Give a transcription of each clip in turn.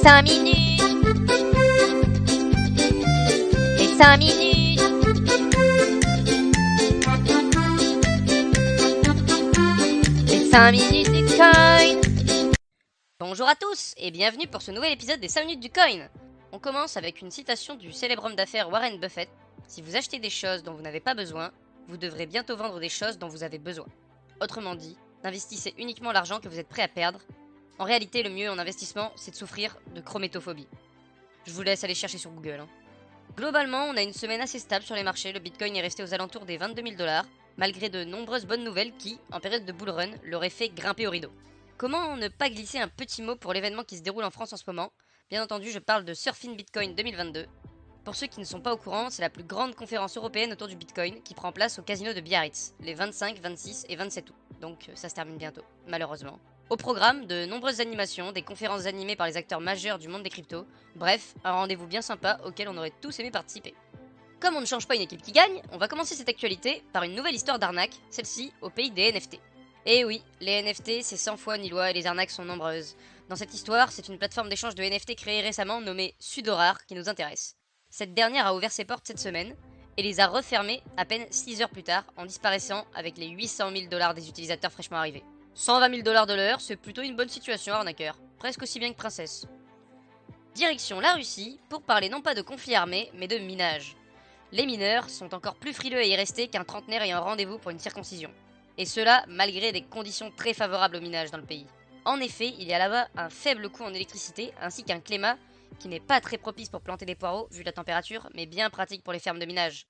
5 minutes. Les 5 minutes. Les 5 minutes du coin. Bonjour à tous et bienvenue pour ce nouvel épisode des 5 minutes du coin. On commence avec une citation du célèbre homme d'affaires Warren Buffett. Si vous achetez des choses dont vous n'avez pas besoin, vous devrez bientôt vendre des choses dont vous avez besoin. Autrement dit, investissez uniquement l'argent que vous êtes prêt à perdre. En réalité, le mieux en investissement, c'est de souffrir de chrométophobie. Je vous laisse aller chercher sur Google. Globalement, on a une semaine assez stable sur les marchés. Le Bitcoin est resté aux alentours des 22 000 $, malgré de nombreuses bonnes nouvelles qui, en période de bull run, l'auraient fait grimper au rideau. Comment ne pas glisser un petit mot pour l'événement qui se déroule en France en ce moment? Bien entendu, je parle de Surfing Bitcoin 2022. Pour ceux qui ne sont pas au courant, c'est la plus grande conférence européenne autour du Bitcoin qui prend place au casino de Biarritz, les 25, 26 et 27 août. Donc ça se termine bientôt, malheureusement. Au programme, de nombreuses animations, des conférences animées par les acteurs majeurs du monde des cryptos, bref, un rendez-vous bien sympa auquel on aurait tous aimé participer. Comme on ne change pas une équipe qui gagne, on va commencer cette actualité par une nouvelle histoire d'arnaque, celle-ci au pays des NFT. Et oui, les NFT c'est 100 fois ni loi et les arnaques sont nombreuses. Dans cette histoire, c'est une plateforme d'échange de NFT créée récemment nommée Sudorar qui nous intéresse. Cette dernière a ouvert ses portes cette semaine et les a refermées à peine 6 heures plus tard en disparaissant avec les 800 000 $ des utilisateurs fraîchement arrivés. 120 000 $ de l'heure, c'est plutôt une bonne situation arnaqueur, presque aussi bien que princesse. Direction la Russie pour parler non pas de conflit armé mais de minage. Les mineurs sont encore plus frileux à y rester qu'un trentenaire ayant rendez-vous pour une circoncision. Et cela malgré des conditions très favorables au minage dans le pays. En effet, il y a là-bas un faible coût en électricité ainsi qu'un climat qui n'est pas très propice pour planter des poireaux vu la température, mais bien pratique pour les fermes de minage.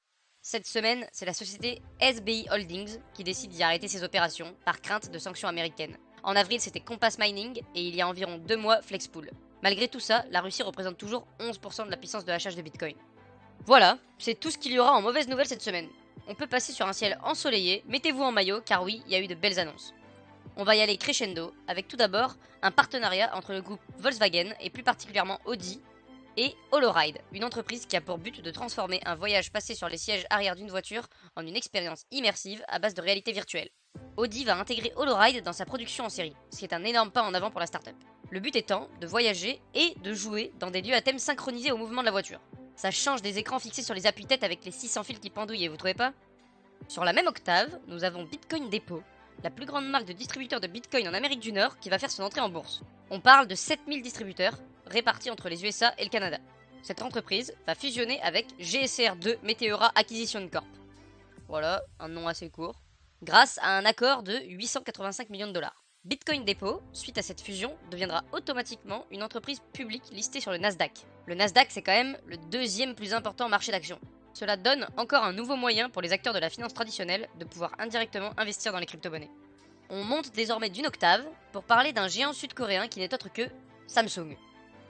Cette semaine, c'est la société SBI Holdings qui décide d'y arrêter ses opérations par crainte de sanctions américaines. En avril, c'était Compass Mining et il y a environ 2 mois, Flexpool. Malgré tout ça, la Russie représente toujours 11% de la puissance de hachage de Bitcoin. Voilà, c'est tout ce qu'il y aura en mauvaise nouvelle cette semaine. On peut passer sur un ciel ensoleillé, mettez-vous en maillot car oui, il y a eu de belles annonces. On va y aller crescendo, avec tout d'abord un partenariat entre le groupe Volkswagen et plus particulièrement Audi et HoloRide, une entreprise qui a pour but de transformer un voyage passé sur les sièges arrière d'une voiture en une expérience immersive à base de réalité virtuelle. Audi va intégrer HoloRide dans sa production en série, ce qui est un énorme pas en avant pour la startup. Le but étant de voyager et de jouer dans des lieux à thème synchronisés au mouvement de la voiture. Ça change des écrans fixés sur les appuis-têtes avec les 600 fils qui pendouillent, vous trouvez pas? Sur la même octave, nous avons Bitcoin Depot, la plus grande marque de distributeurs de Bitcoin en Amérique du Nord qui va faire son entrée en bourse. On parle de 7000 distributeurs répartis entre les USA et le Canada. Cette entreprise va fusionner avec GSR2 Meteora Acquisition Corp. Voilà, un nom assez court. Grâce à un accord de 885 millions de $. Bitcoin Depot, suite à cette fusion, deviendra automatiquement une entreprise publique listée sur le Nasdaq. Le Nasdaq, c'est quand même le deuxième plus important marché d'actions. Cela donne encore un nouveau moyen pour les acteurs de la finance traditionnelle de pouvoir indirectement investir dans les crypto-monnaies. On monte désormais d'une octave pour parler d'un géant sud-coréen qui n'est autre que Samsung.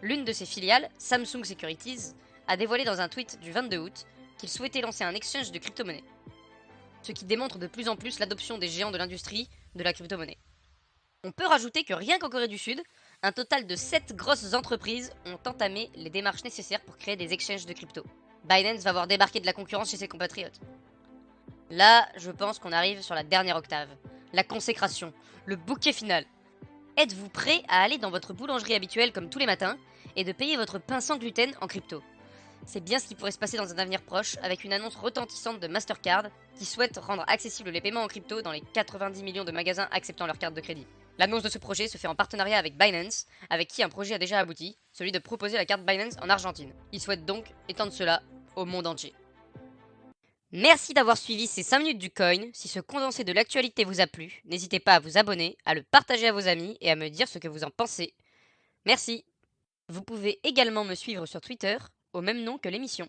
L'une de ses filiales, Samsung Securities, a dévoilé dans un tweet du 22 août qu'il souhaitait lancer un exchange de crypto-monnaies. Ce qui démontre de plus en plus l'adoption des géants de l'industrie de la crypto-monnaie. On peut rajouter que rien qu'en Corée du Sud, un total de 7 grosses entreprises ont entamé les démarches nécessaires pour créer des exchanges de crypto. Binance va voir débarquer de la concurrence chez ses compatriotes. Là, je pense qu'on arrive sur la dernière octave. La consécration, le bouquet final. Êtes-vous prêt à aller dans votre boulangerie habituelle comme tous les matins et de payer votre pain sans gluten en crypto? C'est bien ce qui pourrait se passer dans un avenir proche avec une annonce retentissante de Mastercard qui souhaite rendre accessibles les paiements en crypto dans les 90 millions de magasins acceptant leur carte de crédit. L'annonce de ce projet se fait en partenariat avec Binance, avec qui un projet a déjà abouti, celui de proposer la carte Binance en Argentine. Ils souhaitent donc étendre cela au monde entier. Merci d'avoir suivi ces 5 minutes du coin. Si ce condensé de l'actualité vous a plu, n'hésitez pas à vous abonner, à le partager à vos amis et à me dire ce que vous en pensez. Merci. Vous pouvez également me suivre sur Twitter, au même nom que l'émission.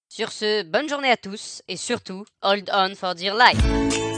Sur ce, bonne journée à tous et surtout, hold on for dear life.